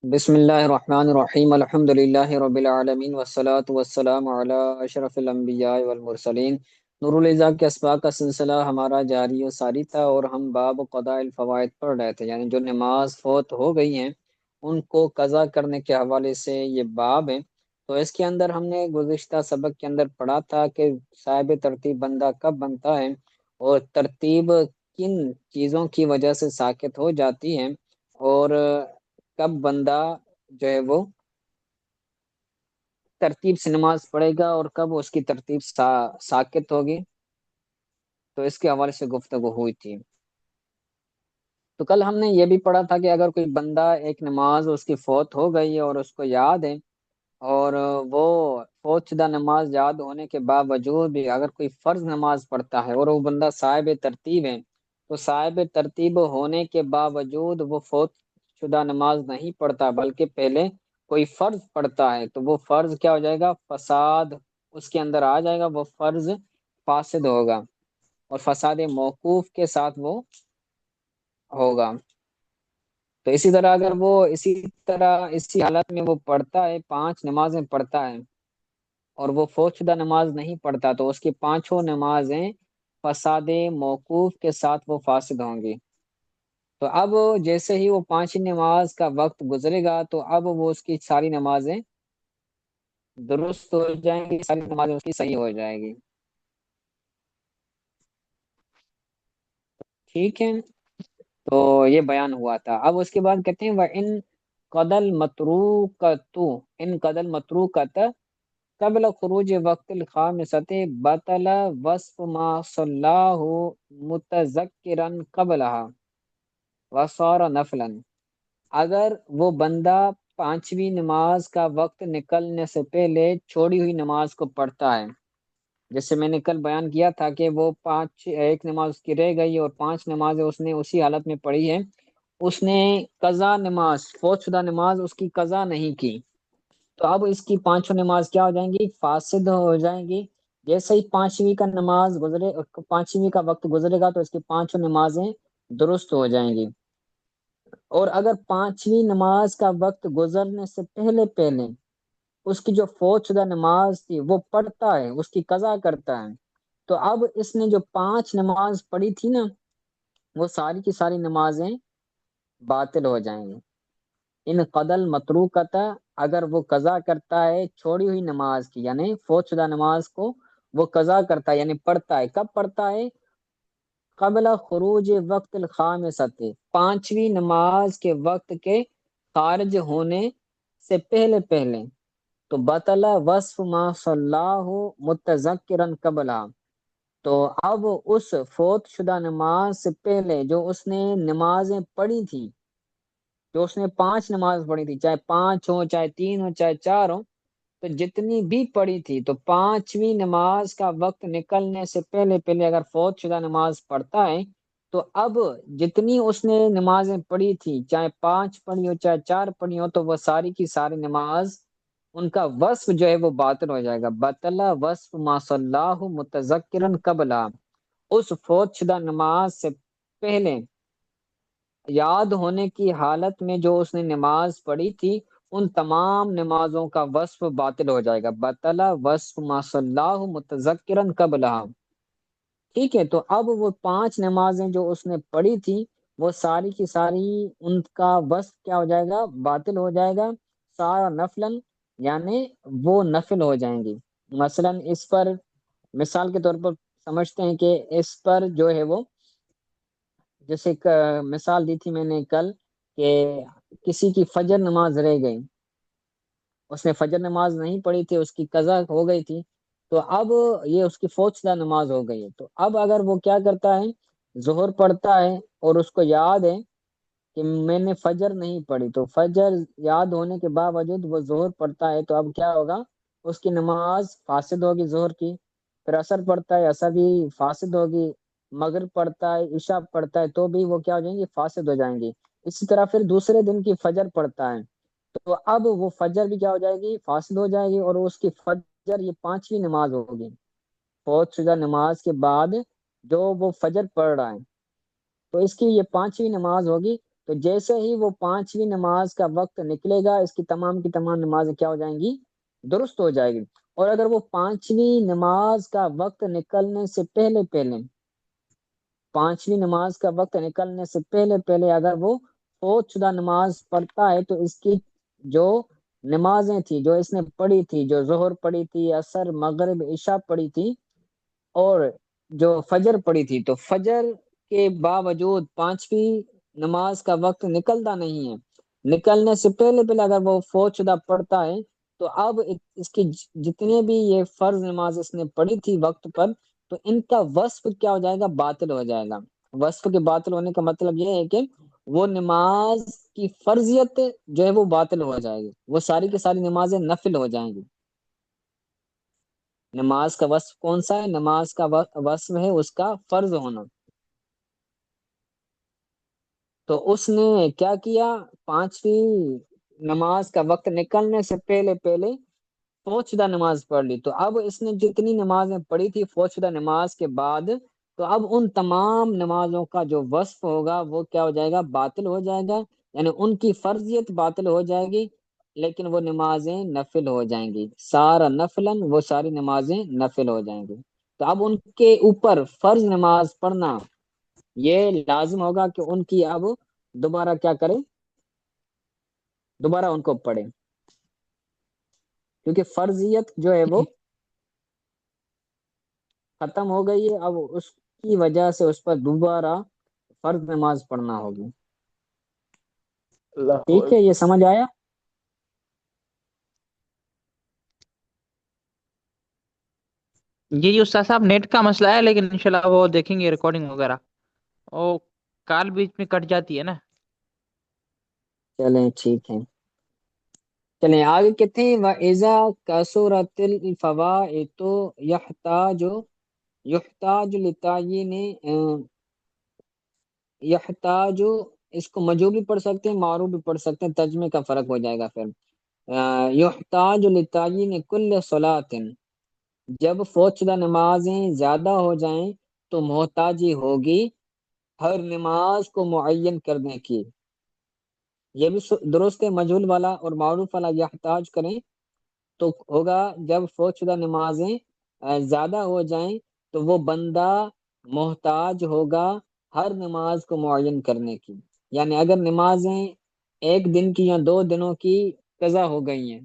بسم اللہ الرحمن الرحیم الحمد للہ رب العالمین والصلاة والسلام علی اشرف الانبیاء والمرسلین۔ نور العزا کے اسباق کا سلسلہ ہمارا جاری و ساری تھا، اور ہم باب قضاء الفوائد پڑھ رہے تھے، یعنی جو نماز فوت ہو گئی ہیں ان کو قضا کرنے کے حوالے سے یہ باب ہے۔ تو اس کے اندر ہم نے گزشتہ سبق کے اندر پڑھا تھا کہ صاحب ترتیب بندہ کب بنتا ہے، اور ترتیب کن چیزوں کی وجہ سے ساقط ہو جاتی ہے، اور کب بندہ جو ہے وہ ترتیب سے نماز پڑھے گا، اور کب اس کی ترتیب ساقط ہوگی۔ تو اس کے حوالے سے گفتگو ہوئی تھی۔ تو کل ہم نے یہ بھی پڑھا تھا کہ اگر کوئی بندہ ایک نماز اس کی فوت ہو گئی اور اس کو یاد ہے، اور وہ فوت شدہ نماز یاد ہونے کے باوجود بھی اگر کوئی فرض نماز پڑھتا ہے، اور وہ بندہ صاحب ترتیب ہے، تو صاحب ترتیب ہونے کے باوجود وہ فوت شدہ نماز نہیں پڑھتا بلکہ پہلے کوئی فرض پڑھتا ہے، تو وہ فرض کیا ہو جائے گا؟ فساد اس کے اندر آ جائے گا، وہ فرض فاسد ہوگا، اور فساد موقوف کے ساتھ وہ ہوگا۔ تو اسی طرح اگر وہ اسی حالت میں وہ پڑھتا ہے، پانچ نمازیں پڑھتا ہے، اور وہ فوت شدہ نماز نہیں پڑھتا، تو اس کی پانچوں نمازیں فساد موقوف کے ساتھ وہ فاسد ہوں گی۔ تو اب جیسے ہی وہ پانچ نماز کا وقت گزرے گا، تو اب وہ اس کی ساری نمازیں درست ہو جائیں گی، ساری نمازیں اس کی صحیح ہو جائے گی۔ ٹھیک ہے، تو یہ بیان ہوا تھا۔ اب اس کے بعد کہتے ہیں وَإِن قَدَ الْمَتْرُوكَةُ ان قَدَ الْمَتْرُوكَةَ قبل خروج وقت الخامسۃ بطل وصف ما صلاہ متذکرا قبلها وصار نفلا۔ اگر وہ بندہ پانچویں نماز کا وقت نکلنے سے پہلے چھوڑی ہوئی نماز کو پڑھتا ہے، جیسے میں نے کل بیان کیا تھا کہ وہ ایک نماز اس کی رہ گئی اور پانچ نمازیں اس نے اسی حالت میں پڑھی ہے، اس نے قضا نماز، فوت شدہ نماز اس کی قضا نہیں کی، تو اب اس کی پانچوں نماز کیا ہو جائیں گی؟ فاسد ہو جائیں گی۔ جیسے ہی پانچویں کا وقت گزرے گا، تو اس کی پانچوں نمازیں درست ہو جائیں گی۔ اور اگر پانچویں نماز کا وقت گزرنے سے پہلے پہلے اس کی جو فوت شدہ نماز تھی وہ پڑھتا ہے، اس کی قضا کرتا ہے، تو اب اس نے جو پانچ نماز پڑھی تھی نا، وہ ساری کی ساری نمازیں باطل ہو جائیں گی۔ ان قدل متروکتا، اگر وہ قضا کرتا ہے چھوڑی ہوئی نماز کی، یعنی فوت شدہ نماز کو وہ قضا کرتا ہے، یعنی پڑھتا ہے، کب پڑھتا ہے؟ قبل خروج وقت الخامسۃ، پانچویں نماز کے وقت کے خارج ہونے سے پہلے پہلے، تو بطل وصف ما صلاہ متذکرا قبلہ، تو اب اس فوت شدہ نماز سے پہلے جو اس نے نمازیں پڑھی تھی، جو اس نے پانچ نماز پڑھی تھی، چاہے پانچ ہو، چاہے تین ہو، چاہے چار ہو، تو جتنی بھی پڑھی تھی، تو پانچویں نماز کا وقت نکلنے سے پہلے پہلے اگر فوت شدہ نماز پڑھتا ہے، تو اب جتنی اس نے نمازیں پڑھی تھی، چاہے پانچ پڑھی ہو چاہے چار پڑھی ہو، تو وہ ساری کی ساری نماز، ان کا وصف جو ہے وہ باطل ہو جائے گا۔ بطلا وصف ما صلاہ متذکرا قبلہ، اس فوت شدہ نماز سے پہلے یاد ہونے کی حالت میں جو اس نے نماز پڑھی تھی، ان تمام نمازوں کا وصف باطل ہو جائے گا۔ بطلا وصف ما صلاہ متذکرا قبلہ۔ ٹھیک ہے، تو اب وہ پانچ نمازیں جو اس نے پڑھی تھی، وہ ساری کی ساری ان کا وصف کیا ہو جائے گا؟ باطل ہو جائے گا، سارا نفلن، یعنی وہ نفل ہو جائیں گی۔ مثلا اس پر مثال کے طور پر سمجھتے ہیں کہ اس پر جو ہے وہ، جیسے ایک مثال دی تھی میں نے کل، کہ کسی کی فجر نماز رہ گئی، اس نے فجر نماز نہیں پڑھی تھی، اس کی قضا ہو گئی تھی، تو اب یہ اس کی فوت شدہ نماز ہو گئی ہے، تو اب اگر وہ کیا کرتا ہے؟ ظہر پڑھتا ہے، اور اس کو یاد ہے کہ میں نے فجر نہیں پڑھی، تو فجر یاد ہونے کے باوجود وہ ظہر پڑھتا ہے، تو اب کیا ہوگا؟ اس کی نماز فاسد ہوگی ظہر کی۔ پھر عصر پڑھتا ہے، عصر بھی فاسد ہوگی۔ مغرب پڑھتا ہے، عشاء پڑھتا ہے، تو بھی وہ کیا ہو جائیں گی؟ فاسد ہو جائیں گی۔ اسی طرح پھر دوسرے دن کی فجر پڑھتا ہے، تو اب وہ فجر بھی کیا ہو جائے گی؟ فاسد ہو جائے گی، اور اس کی فجر یہ پانچویں نماز ہوگی، فوت شدہ نماز کے بعد جو وہ فجر پڑھ رہا ہے، تو اس کی یہ پانچویں نماز ہوگی، تو جیسے ہی وہ پانچویں نماز کا وقت نکلے گا اس کی تمام نمازیں کیا ہو جائیں گی؟ درست ہو جائے گی۔ اور اگر وہ پانچویں نماز کا وقت نکلنے سے پہلے پہلے، پانچویں نماز کا وقت نکلنے سے پہلے پہلے اگر وہ فوت شدہ نماز پڑھتا ہے، تو اس کی جو نمازیں تھی جو اس نے پڑھی تھی، جو ظہر پڑھی تھی، عصر، مغرب، عشاء پڑھی تھی، اور جو فجر پڑھی تھی، تو فجر کے باوجود پانچویں نماز کا وقت نکلتا نہیں ہے، نکلنے سے پہلے پہلے اگر وہ فوت شدہ پڑھتا ہے، تو اب اس کی جتنے بھی یہ فرض نماز اس نے پڑھی تھی وقت پر، تو ان کا وصف کیا ہو جائے گا؟ باطل ہو جائے گا۔ وصف کے باطل ہونے کا مطلب یہ ہے کہ وہ نماز کی فرضیت جو ہے وہ باطل ہو جائے گی، وہ ساری کی ساری نمازیں نفل ہو جائیں گی۔ نماز کا وصف کون سا ہے؟ نماز کا وصف ہے اس کا فرض ہونا۔ تو اس نے کیا کیا؟ پانچویں نماز کا وقت نکلنے سے پہلے پہلے فوت شدہ نماز پڑھ لی، تو اب اس نے جتنی نمازیں پڑھی تھی فوت شدہ نماز کے بعد، تو اب ان تمام نمازوں کا جو وصف ہوگا وہ کیا ہو جائے گا؟ باطل ہو جائے گا، یعنی ان کی فرضیت باطل ہو جائے گی، لیکن وہ نمازیں نفل ہو جائیں گی، سارا نفلاً وہ ساری نمازیں نفل ہو جائیں گی۔ تو اب ان کے اوپر فرض نماز پڑھنا یہ لازم ہوگا کہ ان کی اب دوبارہ کیا کرے؟ دوبارہ ان کو پڑھے، کیونکہ فرضیت جو ہے وہ ختم ہو گئی ہے، اب اس کی وجہ سے اس پر دوبارہ فرض نماز پڑھنا ہوگی۔ اللہ ٹھیک ہے، یہ سمجھ آیا؟ یہ استاد صاحب نیٹ کا مسئلہ ہے، لیکن انشاءاللہ وہ دیکھیں گے ریکارڈنگ وغیرہ، او کال بیچ میں کٹ جاتی ہے نا۔ چلیں ٹھیک ہے، چلیں آگے کہتے ہیں وَإِذَا كَثُرَتِ الْفَوَائِدُ يحتاج لتعیین یحتاج، اس کو مجهول بھی پڑھ سکتے ہیں، معروف بھی پڑھ سکتے ہیں، ترجمے کا فرق ہو جائے گا پھر۔ یحتاج لتعیین کل صلاۃ، جب فوت شدہ نمازیں زیادہ ہو جائیں تو محتاجی ہوگی ہر نماز کو معین کرنے کی۔ یہ بھی درست ہے، مجہول والا اور معروف والا یحتاج کریں تو ہوگا جب فوت شدہ نمازیں زیادہ ہو جائیں تو وہ بندہ محتاج ہوگا ہر نماز کو معین کرنے کی۔ یعنی اگر نمازیں ایک دن کی یا 2 دنوں کی قضا ہو گئی ہیں،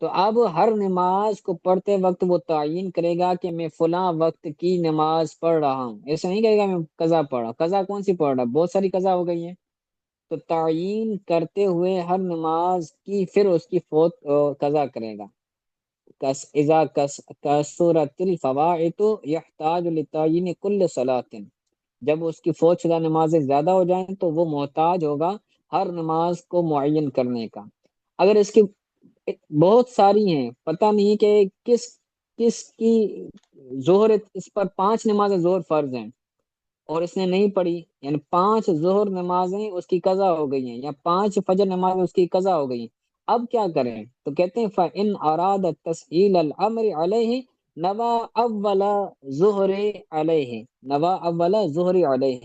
تو اب ہر نماز کو پڑھتے وقت وہ تعین کرے گا کہ میں فلاں وقت کی نماز پڑھ رہا ہوں، ایسا نہیں کہے گا میں قضا پڑھ رہا ہوں۔ قضا کون سی پڑھ رہا؟ بہت ساری قضا ہو گئی ہیں، تو تعین کرتے ہوئے ہر نماز کی پھر اس کی فوت قضا کرے گا۔ اذا کثرت الفوائد یحتاج لتعین کل صلاۃ، جب اس کی فوت شدہ نمازیں زیادہ ہو جائیں تو وہ محتاج ہوگا ہر نماز کو معین کرنے کا۔ اگر اس کی بہت ساری ہیں، پتہ نہیں کہ کس کس کی ظہر، اس پر 5 نمازیں ظہر فرض ہیں اور اس نے نہیں پڑھی، یعنی 5 ظہر نمازیں اس کی قضا ہو گئی ہیں یا 5 فجر نمازیں اس کی قضا ہو گئی ہیں، اب کیا کریں؟ تو کہتے ہیں فَإِنْ أَرَادَ تَسْهِيلَ الْأَمْرِ عَلَيْهِ نَوَى أَوَّلَ ظُهْرِ عَلَيْهِ نَوَى أَوَّلَ ظُهْرِ عَلَيْهِ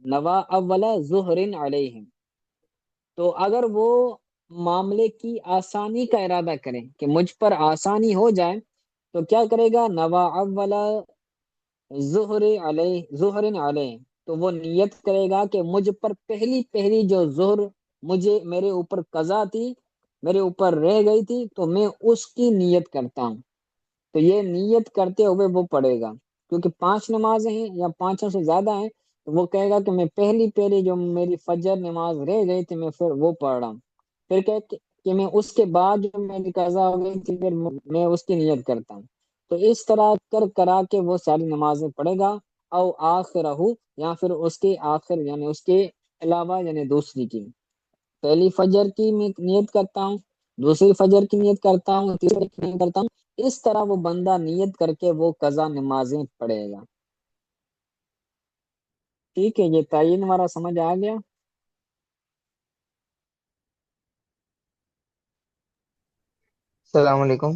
نَوَى أَوَّلَ ظُهْرٍ عَلَيْهِ، تو اگر وہ معاملے کی آسانی کا ارادہ کریں کہ مجھ پر آسانی ہو جائے، تو کیا کرے گا؟ نَوَى أَوَّلَ ظہر علیہ، تو وہ نیت کرے گا کہ مجھ پر پہلی پہلی جو ظہر مجھے میرے اوپر قضا تھی، میرے اوپر رہ گئی تھی، تو میں اس کی نیت کرتا ہوں۔ تو یہ نیت کرتے ہوئے وہ پڑھے گا، کیونکہ 5 نمازیں ہیں یا 5 سے زیادہ ہیں، تو وہ کہے گا کہ میں پہلی پہلی جو میری فجر نماز رہ گئی تھی میں پھر وہ پڑھ رہا ہوں، پھر کہ میں اس کے بعد جو میری قضا ہو گئی تھی پھر میں اس کی نیت کرتا ہوں۔ تو اس طرح کرا کے وہ ساری نمازیں پڑھے گا، او آخرہ، یا پھر اس کے آخر یعنی اس کے علاوہ یعنی دوسری کی، پہلی فجر کی میں نیت کرتا ہوں، دوسری فجر کی نیت کرتا ہوں، تیسری کی نیت کرتا ہوں، اس طرح وہ بندہ نیت کر کے وہ قضا نمازیں پڑھے گا۔ ٹھیک ہے، یہ تعین ہمارا سمجھ آ گیا؟ السلام علیکم۔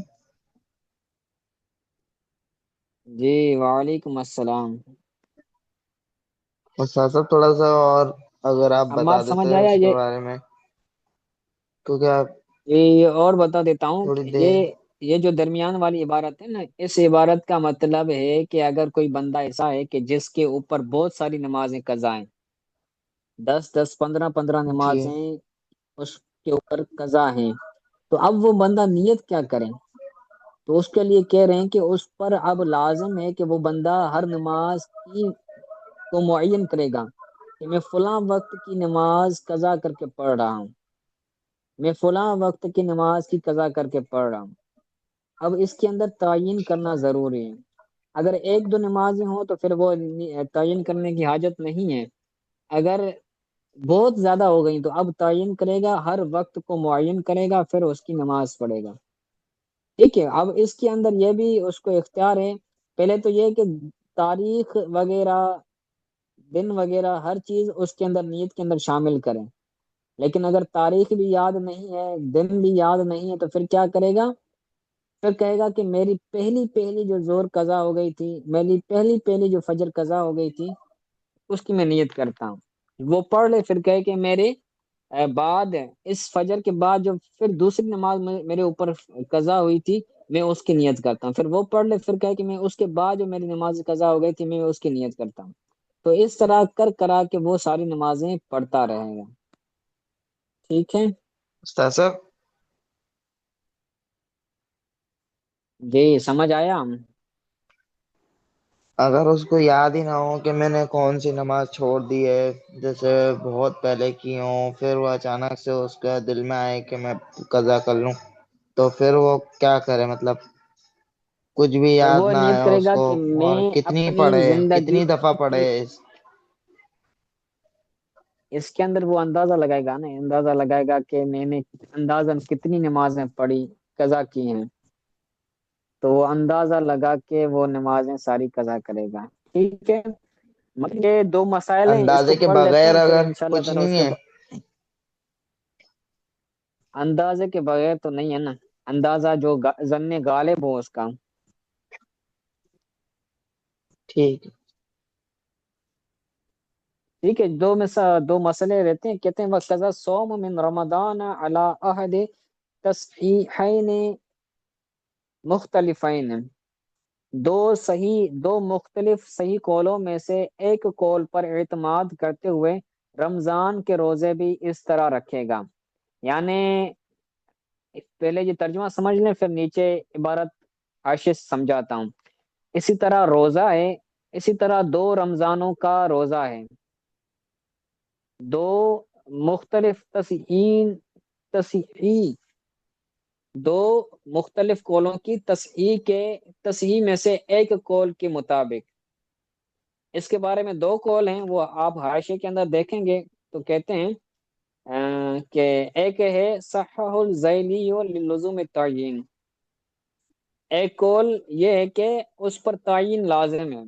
جی وعلیکم السلام۔ استاد صاحب تھوڑا سا اور اگر آپ بتا عمار دیتے سمجھ آیا اس کے یہ؟ بارے میں، کیونکہ آپ یہ اور بتا دیتا ہوں تھوڑی کہ دیر. یہ جو درمیان والی عبارت ہے نا، اس عبارت کا مطلب ہے کہ اگر کوئی بندہ ایسا ہے کہ جس کے اوپر بہت ساری نمازیں قضا ہیں، 10 10 15 15 جی. نمازیں اس کے اوپر قضا ہیں، تو اب وہ بندہ نیت کیا کرے؟ تو اس کے لیے کہہ رہے ہیں کہ اس پر اب لازم ہے کہ وہ بندہ ہر نماز کی کو معین کرے گا کہ میں فلاں وقت کی نماز قضا کر کے پڑھ رہا ہوں، میں فلاں وقت کی نماز کی قضا کر کے پڑھ رہا ہوں۔ اب اس کے اندر تعین کرنا ضروری ہے۔ اگر ایک دو نمازیں ہوں تو پھر وہ تعین کرنے کی حاجت نہیں ہے۔ اگر بہت زیادہ ہو گئی تو اب تعین کرے گا، ہر وقت کو معین کرے گا، پھر اس کی نماز پڑھے گا۔ ٹھیک ہے، اب اس کے اندر یہ بھی اس کو اختیار ہے، پہلے تو یہ کہ تاریخ وغیرہ، دن وغیرہ ہر چیز اس کے اندر نیت کے اندر شامل کریں، لیکن اگر تاریخ بھی یاد نہیں ہے، دن بھی یاد نہیں ہے، تو پھر کیا کرے گا؟ پھر کہے گا کہ میری پہلی پہلی جو زور قضا ہو گئی تھی، میری پہلی پہلی جو فجر قضا ہو گئی تھی، اس کی میں نیت کرتا ہوں۔ وہ پڑھ لے، پھر کہے کہ میرے بعد اس فجر کے بعد جو پھر دوسری نماز میرے اوپر قضا ہوئی تھی، میں اس کی نیت کرتا ہوں۔ پھر وہ پڑھ لے، پھر کہے کہ میں اس کے بعد جو میری نماز قضا ہو گئی تھی، میں اس کی نیت کرتا ہوں۔ تو اس طرح کر کرا کے وہ ساری نمازیں پڑھتا رہے گا۔ ٹھیک ہے استاد صاحب، جی، سمجھ آیا؟ اگر اس کو یاد ہی نہ ہو کہ میں نے کون سی نماز چھوڑ دی ہے، جیسے بہت پہلے کی ہوں، پھر وہ اچانک سے اس کا دل میں آئے کہ میں قضا کر لوں، تو پھر وہ کیا کرے؟ مطلب کچھ بھی پھر یاد وہ نہ نیت آئے کرے اس گا کو، کہ اور میں کتنی اپنی پڑھے، زندگی کتنی دفعہ پڑھے کی، اس کے اندر وہ اندازہ لگائے گا نا، اندازہ لگائے گا کہ میں نے اندازاً کتنی نمازیں پڑھی، قضا کی ہیں، تو وہ اندازہ لگا کے وہ نمازیں ساری قضا کرے گا۔ ٹھیک ہے، مطلب یہ دو مسائل ہیں، اس کو اندازے کے پڑھ لیتے بغیر ہیں، پھر اگر انشاءاللہ کچھ تعالی اس نہیں کے ہے؟ اندازے کے بغیر تو نہیں ہے نا، اندازہ جو ظن غالب ہو اس کا۔ ٹھیک ہے. ٹھیک ہے، دو مسئلے رہتے ہیں، کہتے ہیں وَقَضَى الصَّوْمُ مِن رَمَضَانَ عَلَىٰ أَحَدِ تصحیحین مختلفین، دو مختلف صحیح قولوں میں سے ایک قول پر اعتماد کرتے ہوئے رمضان کے روزے بھی اس طرح رکھے گا۔ یعنی پہلے یہ ترجمہ سمجھ لیں، پھر نیچے عبارت حاشیے سے سمجھاتا ہوں۔ اسی طرح روزہ ہے، اسی طرح دو رمضانوں کا روزہ ہے، دو مختلف تصحیح دو مختلف قولوں کی تصحیح میں سے ایک قول کے مطابق۔ اس کے بارے میں دو قول ہیں، وہ آپ حاشیے کے اندر دیکھیں گے تو کہتے ہیں کہ ایک ہے صحح الذیلی للزوم التعیین، ایک قول یہ ہے کہ اس پر تعین لازم ہے،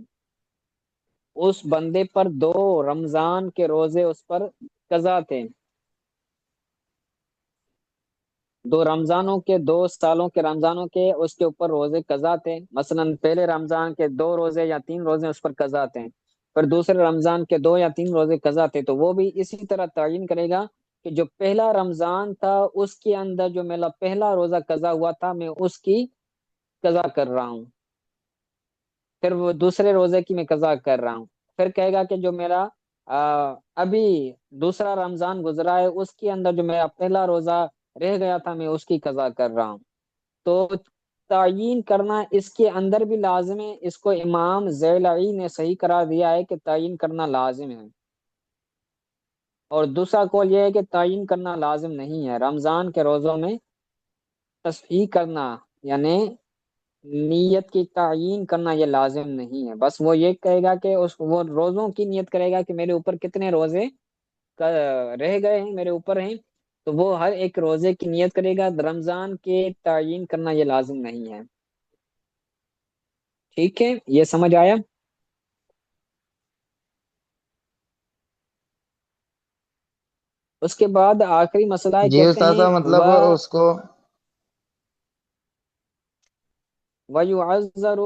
اس بندے پر دو رمضان کے روزے اس پر قضا تھے، دو رمضانوں کے، 2 سالوں کے رمضانوں کے اس کے اوپر روزے قضا تھے، مثلا پہلے رمضان کے 2 روزے یا 3 روزے اس پر قضا تھے، پھر دوسرے رمضان کے 2 یا 3 روزے قضا تھے، تو وہ بھی اسی طرح تعین کرے گا کہ جو پہلا رمضان تھا اس کے اندر جو میرا پہلا روزہ قضا ہوا تھا، میں اس کی قضا کر رہا ہوں، پھر وہ دوسرے روزے کی میں قضا کر رہا ہوں، پھر کہے گا کہ جو میرا ابھی دوسرا رمضان گزرا ہے اس کے اندر جو میرا پہلا روزہ رہ گیا تھا، میں اس کی قضا کر رہا ہوں۔ تو تعین کرنا اس کے اندر بھی لازم ہے، اس کو امام زیلعی نے صحیح قرار دیا ہے کہ تعین کرنا لازم ہے، اور دوسرا قول یہ ہے کہ تعین کرنا لازم نہیں ہے، رمضان کے روزوں میں تصحیح کرنا یعنی نیت کی تعین کرنا یہ لازم نہیں ہے، بس وہ یہ کہے گا کہ وہ روزوں کی نیت کرے گا کہ میرے اوپر کتنے روزے رہ گئے ہیں، میرے اوپر ہیں، تو وہ ہر ایک روزے کی نیت کرے گا، رمضان کے تعین کرنا یہ لازم نہیں ہے۔ ٹھیک ہے، یہ سمجھ آیا؟ اس کے بعد آخری مسئلہ ہے، جی کہتے استاد ہیں صاحب، مطلب اس کو وَيُعَذَّرُ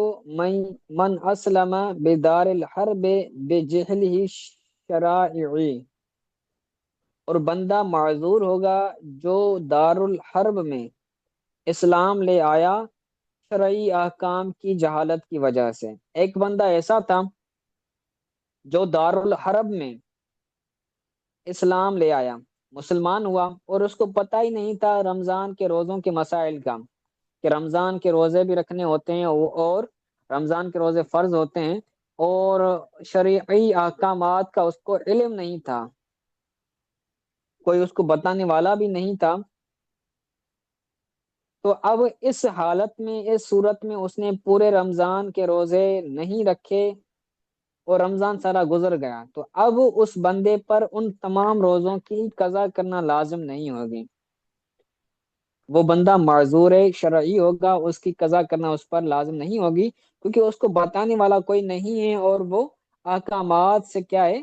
مَنْ أَسْلَمَ بِدَارِ الْحَرْبِ بِجِهْلِهِ الشَّرَائِعِ، اور بندہ معذور ہوگا جو دارالحرب میں اسلام لے آیا شرعی احکام کی جہالت کی وجہ سے۔ ایک بندہ ایسا تھا جو دارالحرب میں اسلام لے آیا، مسلمان ہوا، اور اس کو پتہ ہی نہیں تھا رمضان کے روزوں کے مسائل کا، کہ رمضان کے روزے بھی رکھنے ہوتے ہیں اور رمضان کے روزے فرض ہوتے ہیں، اور شرعی احکامات کا اس کو علم نہیں تھا، کوئی اس کو بتانے والا بھی نہیں تھا۔ تو اب اس حالت میں، اس صورت میں اس نے پورے رمضان کے روزے نہیں رکھے اور رمضان سارا گزر گیا، تو اب اس بندے پر ان تمام روزوں کی قضا کرنا لازم نہیں ہوگی۔ وہ بندہ معذور شرعی ہوگا، اس کی قضا کرنا اس پر لازم نہیں ہوگی، کیونکہ اس کو بتانے والا کوئی نہیں ہے اور وہ احکامات سے کیا ہے،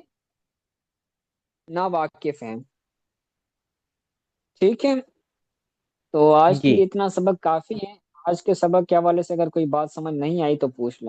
نا واقف ہیں۔ ٹھیک ہے، تو آج کے جی لیے اتنا سبق کافی ہے۔ آج کے سبق کے حوالے سے اگر کوئی بات سمجھ نہیں آئی تو پوچھ لیں۔